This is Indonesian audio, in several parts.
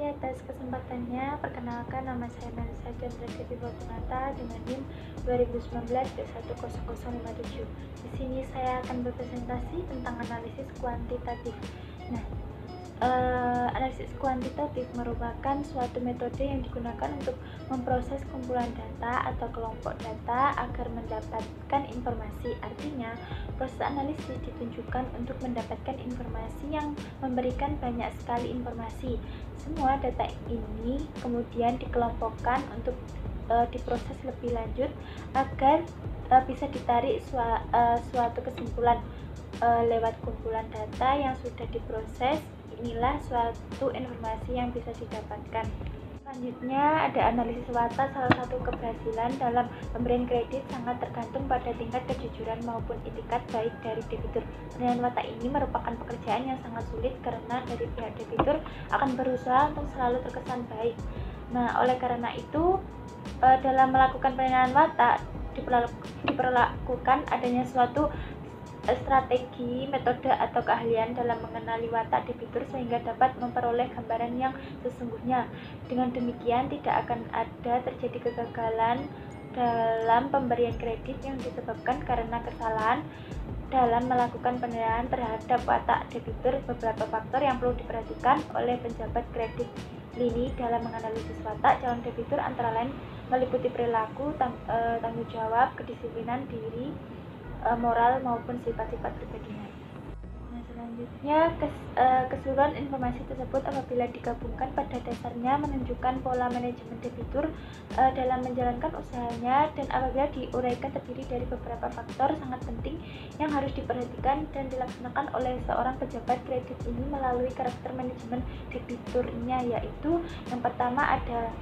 kasih atas kesempatannya. Perkenalkan, nama saya Melisa Chandra Devi Fortunata dengan NIM 2019-100057. Di sini saya akan berpresentasi tentang analisis kuantitatif. Nah, analisis kuantitatif merupakan suatu metode yang digunakan untuk memproses kumpulan data atau kelompok data agar mendapatkan informasi. Artinya, proses analisis ditunjukkan untuk mendapatkan informasi yang memberikan banyak sekali informasi. Semua data ini kemudian dikelompokkan untuk diproses lebih lanjut agar bisa ditarik suatu kesimpulan lewat kumpulan data yang sudah diproses. Inilah suatu informasi yang bisa didapatkan. Selanjutnya ada analisis WATA. Salah satu keberhasilan dalam pemberian kredit sangat tergantung pada tingkat kejujuran maupun itikat baik dari debitur. Penilaian WATA ini merupakan pekerjaan yang sangat sulit karena dari pihak debitur akan berusaha untuk selalu terkesan baik. Nah, oleh karena itu dalam melakukan penilaian WATA diperlakukan adanya suatu strategi, metode atau keahlian dalam mengenali watak debitur sehingga dapat memperoleh gambaran yang sesungguhnya. Dengan demikian tidak akan ada terjadi kegagalan dalam pemberian kredit yang disebabkan karena kesalahan dalam melakukan penilaian terhadap watak debitur. Beberapa faktor yang perlu diperhatikan oleh penjabat kredit lini dalam menganalisis watak calon debitur antara lain meliputi perilaku, tanggung jawab, kedisiplinan diri, moral maupun sifat-sifat pribadinya. Nah, selanjutnya keseluruhan informasi tersebut apabila digabungkan pada dasarnya menunjukkan pola manajemen debitur dalam menjalankan usahanya, dan apabila diuraikan terdiri dari beberapa faktor sangat penting yang harus diperhatikan dan dilaksanakan oleh seorang pejabat kredit ini melalui karakter manajemen debiturnya, yaitu yang pertama ada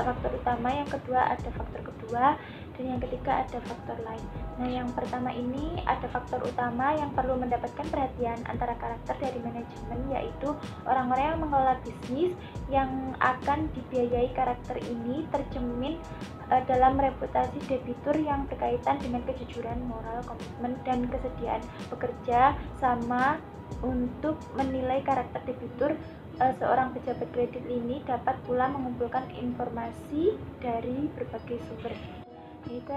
faktor utama, yang kedua ada faktor kedua, dan yang ketiga ada faktor lain. Nah, yang pertama ini ada faktor utama yang perlu mendapatkan perhatian antara karakter dari manajemen, yaitu orang-orang yang mengelola bisnis yang akan dibiayai. Karakter ini tercermin dalam reputasi debitur yang berkaitan dengan kejujuran, moral, komitmen, dan kesediaan bekerja sama. Untuk menilai karakter debitur, seorang pejabat kredit ini dapat pula mengumpulkan informasi dari berbagai sumber. Yaitu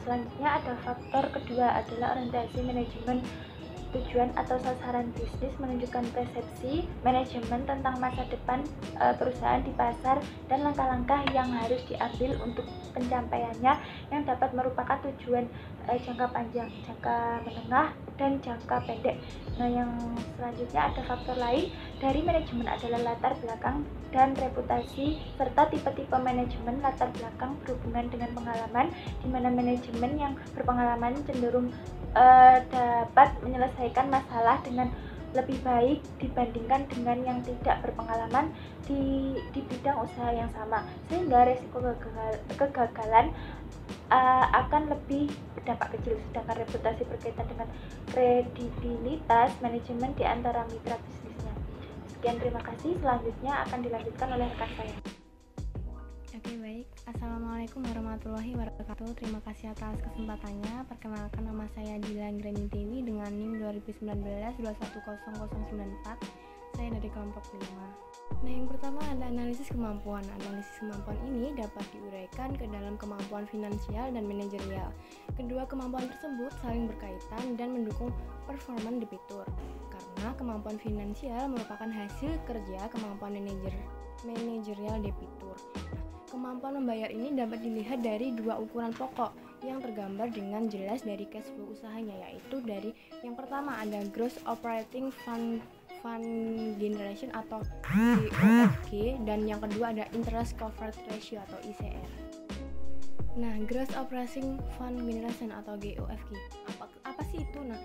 selanjutnya ada faktor kedua adalah orientasi manajemen. Tujuan atau sasaran bisnis menunjukkan persepsi manajemen tentang masa depan perusahaan di pasar dan langkah-langkah yang harus diambil untuk pencapaiannya, yang dapat merupakan tujuan jangka panjang, jangka menengah, dan jangka pendek. Nah, yang selanjutnya ada faktor lain dari manajemen adalah latar belakang dan reputasi serta tipe-tipe manajemen. Latar belakang berhubungan dengan pengalaman, di mana manajemen yang berpengalaman cenderung dapat menyelesaikan masalah dengan lebih baik dibandingkan dengan yang tidak berpengalaman di bidang usaha yang sama, sehingga resiko kegagalan akan lebih berdampak kecil. Sedangkan reputasi berkaitan dengan kredibilitas manajemen di antara mitra bisnisnya. Sekian, terima kasih. Selanjutnya akan dilanjutkan oleh rekan saya. Oke, baik. Assalamualaikum warahmatullahi wabarakatuh. Terima kasih atas kesempatannya. Perkenalkan, nama saya Dilan Grani Dewi dengan NIM 2019-210094. Saya dari kelompok 5. Nah, yang pertama ada analisis kemampuan. Analisis kemampuan ini dapat diuraikan ke dalam kemampuan finansial dan manajerial. Kedua kemampuan tersebut saling berkaitan dan mendukung performa debitur. Karena kemampuan finansial merupakan hasil kerja kemampuan manajerial debitur. Kemampuan membayar ini dapat dilihat dari dua ukuran pokok yang tergambar dengan jelas dari cash flow usahanya, yaitu dari yang pertama ada gross operating fund generation atau GOFG, dan yang kedua ada interest coverage ratio atau ICR. Nah, gross operating fund generation atau GOFG apa sih itu? Nah,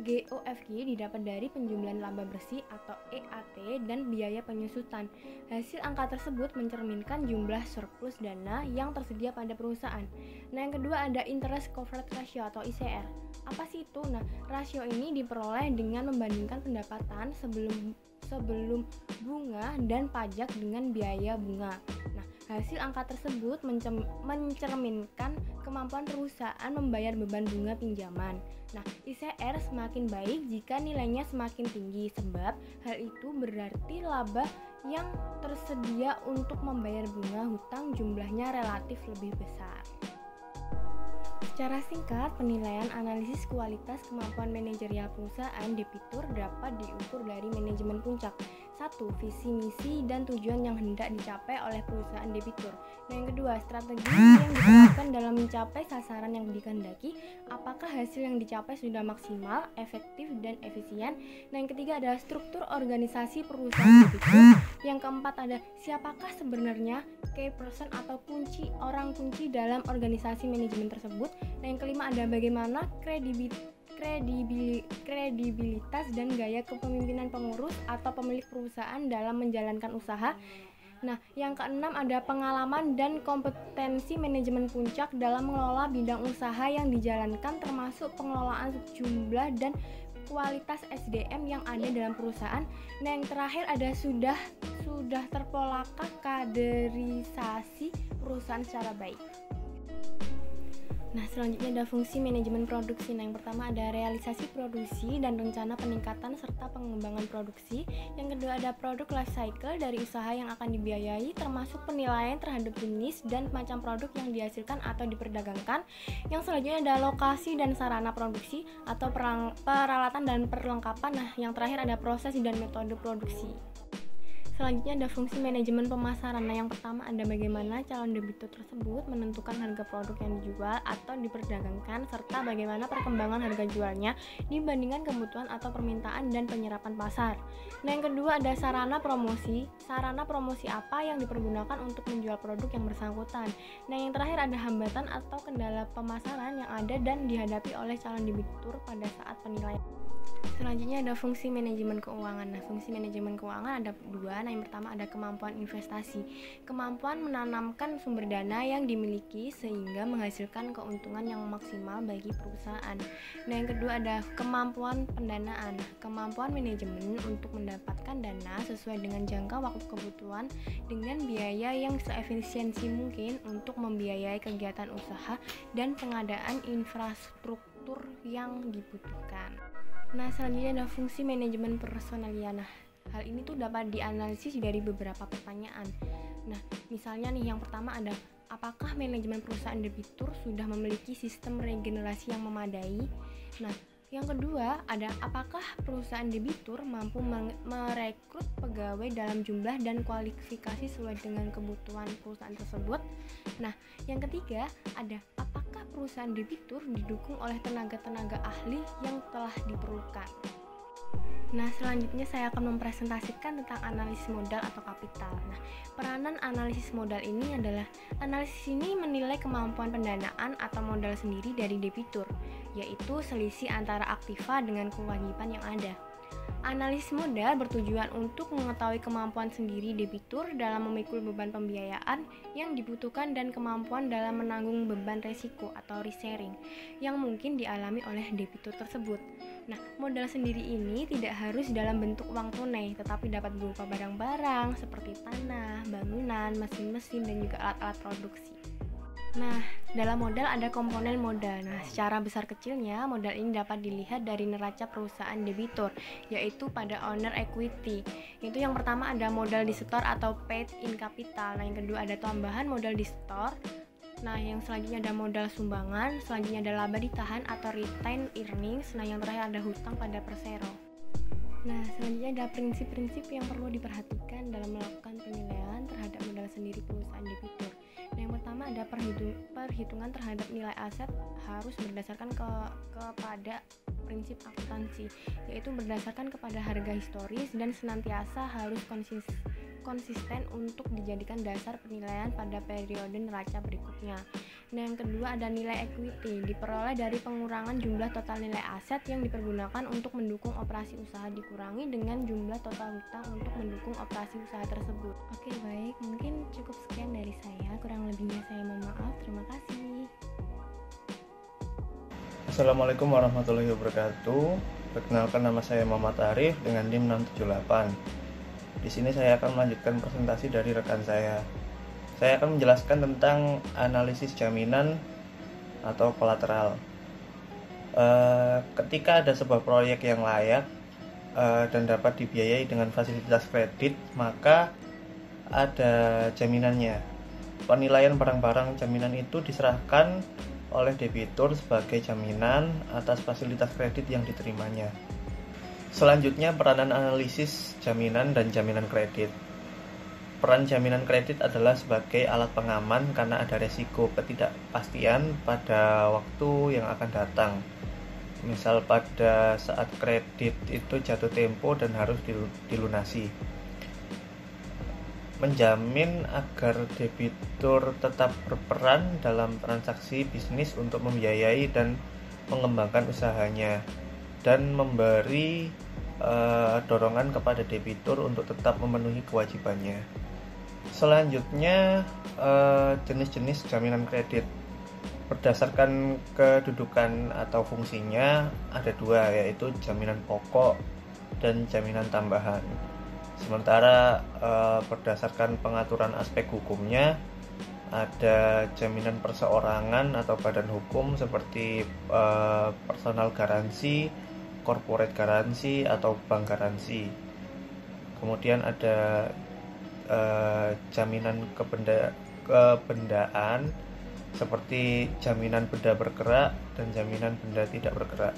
GOFG didapat dari penjumlahan laba bersih atau EAT dan biaya penyusutan. Hasil angka tersebut mencerminkan jumlah surplus dana yang tersedia pada perusahaan. Nah, yang kedua ada interest coverage ratio atau ICR. Apa sih itu? Nah, rasio ini diperoleh dengan membandingkan pendapatan sebelum bunga dan pajak dengan biaya bunga. Nah, hasil angka tersebut mencerminkan kemampuan perusahaan membayar beban bunga pinjaman. Nah, ICR semakin baik jika nilainya semakin tinggi, sebab hal itu berarti laba yang tersedia untuk membayar bunga hutang jumlahnya relatif lebih besar. Secara singkat, penilaian analisis kualitas kemampuan manajerial perusahaan debitur dapat diukur dari manajemen puncak. 1. Visi, misi, dan tujuan yang hendak dicapai oleh perusahaan debitur. Nah, yang kedua, strategi yang diterapkan dalam mencapai sasaran yang dikehendaki. Apakah hasil yang dicapai sudah maksimal, efektif, dan efisien? Nah, yang ketiga adalah struktur organisasi perusahaan debitur. Yang keempat ada siapakah sebenarnya key person atau orang kunci dalam organisasi manajemen tersebut. Nah, yang kelima ada bagaimana kredibilitas dan gaya kepemimpinan pengurus atau pemilik perusahaan dalam menjalankan usaha. Nah, yang keenam ada pengalaman dan kompetensi manajemen puncak dalam mengelola bidang usaha yang dijalankan, termasuk pengelolaan jumlah dan kualitas SDM yang ada dalam perusahaan. Nah, yang terakhir ada sudah terpolakah kaderisasi perusahaan secara baik. Nah, selanjutnya ada fungsi manajemen produksi. Nah, yang pertama ada realisasi produksi dan rencana peningkatan serta pengembangan produksi. Yang kedua ada produk life cycle dari usaha yang akan dibiayai, termasuk penilaian terhadap jenis dan macam produk yang dihasilkan atau diperdagangkan. Yang selanjutnya ada lokasi dan sarana produksi atau peralatan dan perlengkapan. Nah, yang terakhir ada proses dan metode produksi. Selanjutnya ada fungsi manajemen pemasaran. Nah, yang pertama ada bagaimana calon debitur tersebut menentukan harga produk yang dijual atau diperdagangkan, serta bagaimana perkembangan harga jualnya dibandingkan kebutuhan atau permintaan dan penyerapan pasar. Nah, yang kedua ada sarana promosi. Sarana promosi apa yang dipergunakan untuk menjual produk yang bersangkutan. Nah, yang terakhir ada hambatan atau kendala pemasaran yang ada dan dihadapi oleh calon debitur pada saat penilaian. Selanjutnya ada fungsi manajemen keuangan. Nah, fungsi manajemen keuangan ada dua. Nah, yang pertama ada kemampuan investasi. Kemampuan menanamkan sumber dana yang dimiliki sehingga menghasilkan keuntungan yang maksimal bagi perusahaan. Nah, yang kedua ada kemampuan pendanaan. Kemampuan manajemen untuk mendapatkan dana sesuai dengan jangka waktu kebutuhan dengan biaya yang seefisiensi mungkin untuk membiayai kegiatan usaha dan pengadaan infrastruktur yang dibutuhkan. Nah, selanjutnya ada fungsi manajemen personalia. Nah, hal ini tuh dapat dianalisis dari beberapa pertanyaan. Nah, misalnya nih yang pertama ada apakah manajemen perusahaan debitur sudah memiliki sistem regenerasi yang memadai? Nah, yang kedua ada apakah perusahaan debitur mampu merekrut pegawai dalam jumlah dan kualifikasi sesuai dengan kebutuhan perusahaan tersebut? Nah, yang ketiga ada apakah perusahaan debitur didukung oleh tenaga-tenaga ahli yang telah diperlukan? Nah, selanjutnya saya akan mempresentasikan tentang analisis modal atau kapital. Nah, peranan analisis modal ini adalah analisis ini menilai kemampuan pendanaan atau modal sendiri dari debitur, yaitu selisih antara aktiva dengan kewajiban yang ada. Analisis modal bertujuan untuk mengetahui kemampuan sendiri debitur dalam memikul beban pembiayaan yang dibutuhkan dan kemampuan dalam menanggung beban resiko atau risk sharing yang mungkin dialami oleh debitur tersebut. Nah, modal sendiri ini tidak harus dalam bentuk uang tunai, tetapi dapat berupa barang-barang seperti tanah, bangunan, mesin-mesin, dan juga alat-alat produksi. Nah, dalam modal ada komponen modal. Nah, secara besar kecilnya modal ini dapat dilihat dari neraca perusahaan debitur, yaitu pada owner equity. Itu yang pertama ada modal di store atau paid in capital. Nah, yang kedua ada tambahan modal di store. Nah, yang selanjutnya ada modal sumbangan, selanjutnya ada laba ditahan atau retained earnings. Nah, yang terakhir ada hutang pada persero. Nah, selanjutnya ada prinsip-prinsip yang perlu diperhatikan dalam melakukan penilaian terhadap modal sendiri perusahaan debitur. Nah, yang pertama ada perhitungan terhadap nilai aset harus berdasarkan kepada prinsip akuntansi, yaitu berdasarkan kepada harga historis dan senantiasa harus konsisten untuk dijadikan dasar penilaian pada periode neraca berikutnya. Nah, yang kedua ada nilai equity, diperoleh dari pengurangan jumlah total nilai aset yang dipergunakan untuk mendukung operasi usaha dikurangi dengan jumlah total hutang untuk mendukung operasi usaha tersebut. Oke, baik, mungkin cukup sekian dari saya, kurang lebihnya saya mohon maaf. Terima kasih. Assalamualaikum warahmatullahi wabarakatuh. Perkenalkan, nama saya Muhammad Arif dengan NIM 678. Di sini saya akan melanjutkan presentasi dari rekan saya. Saya akan menjelaskan tentang analisis jaminan atau kolateral. Ketika ada sebuah proyek yang layak dan dapat dibiayai dengan fasilitas kredit, maka ada jaminannya. Penilaian barang-barang jaminan itu diserahkan oleh debitur sebagai jaminan atas fasilitas kredit yang diterimanya. Selanjutnya, peranan analisis jaminan dan jaminan kredit. Peran jaminan kredit adalah sebagai alat pengaman karena ada resiko ketidakpastian pada waktu yang akan datang. Misal pada saat kredit itu jatuh tempo dan harus dilunasi. Menjamin agar debitur tetap berperan dalam transaksi bisnis untuk membiayai dan mengembangkan usahanya, dan memberi dorongan kepada debitur untuk tetap memenuhi kewajibannya. Selanjutnya, jenis-jenis jaminan kredit. Berdasarkan kedudukan atau fungsinya ada dua, yaitu jaminan pokok dan jaminan tambahan. Sementara berdasarkan pengaturan aspek hukumnya ada jaminan perseorangan atau badan hukum seperti personal garansi, corporate garansi, atau bank garansi. Kemudian ada jaminan kebendaan seperti jaminan benda bergerak dan jaminan benda tidak bergerak.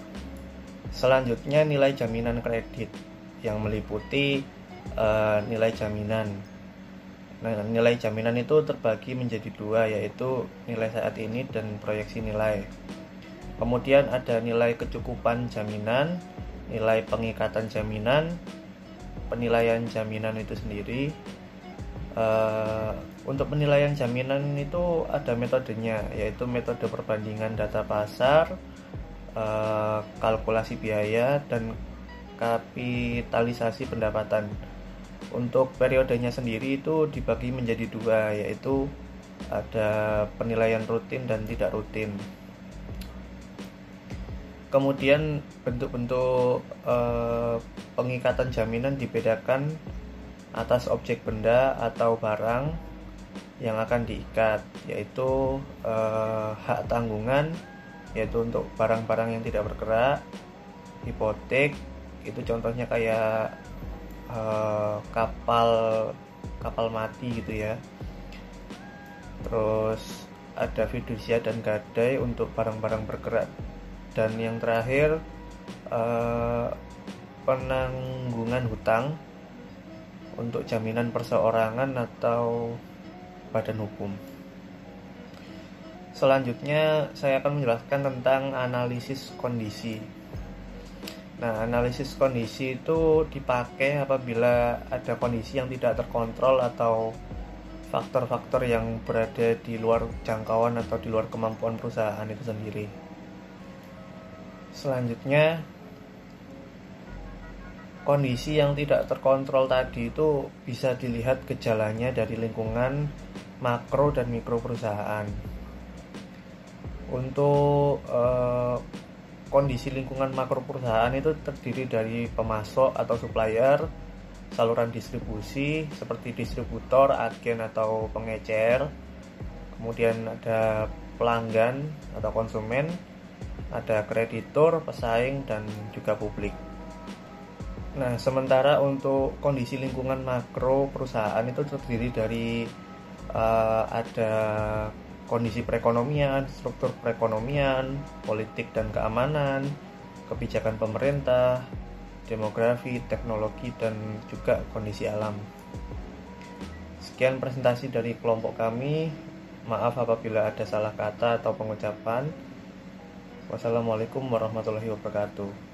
Selanjutnya, nilai jaminan kredit yang meliputi nilai jaminan. Nah, nilai jaminan itu terbagi menjadi dua, yaitu nilai saat ini dan proyeksi nilai. Kemudian ada nilai kecukupan jaminan, nilai pengikatan jaminan, penilaian jaminan itu sendiri. Untuk penilaian jaminan itu ada metodenya, yaitu metode perbandingan data pasar, kalkulasi biaya, dan kapitalisasi pendapatan. Untuk periodenya sendiri itu dibagi menjadi dua, yaitu ada penilaian rutin dan tidak rutin. Kemudian bentuk-bentuk pengikatan jaminan dibedakan atas objek benda atau barang yang akan diikat, yaitu hak tanggungan, yaitu untuk barang-barang yang tidak bergerak, hipotek, itu contohnya kayak kapal mati gitu ya. Terus ada fidusia dan gadai untuk barang-barang bergerak, dan yang terakhir penanggungan hutang untuk jaminan perseorangan atau badan hukum. Selanjutnya saya akan menjelaskan tentang analisis kondisi. Nah, analisis kondisi itu dipakai apabila ada kondisi yang tidak terkontrol atau faktor-faktor yang berada di luar jangkauan atau di luar kemampuan perusahaan itu sendiri. Selanjutnya, kondisi yang tidak terkontrol tadi itu bisa dilihat gejalanya dari lingkungan makro dan mikro perusahaan. Untuk kondisi lingkungan makro perusahaan itu terdiri dari pemasok atau supplier, saluran distribusi seperti distributor, agen atau pengecer, kemudian ada pelanggan atau konsumen, ada kreditur, pesaing, dan juga publik. Nah, sementara untuk kondisi lingkungan makro perusahaan itu terdiri dari ada kondisi perekonomian, struktur perekonomian, politik dan keamanan, kebijakan pemerintah, demografi, teknologi, dan juga kondisi alam. Sekian presentasi dari kelompok kami. Maaf apabila ada salah kata atau pengucapan. Wassalamualaikum warahmatullahi wabarakatuh.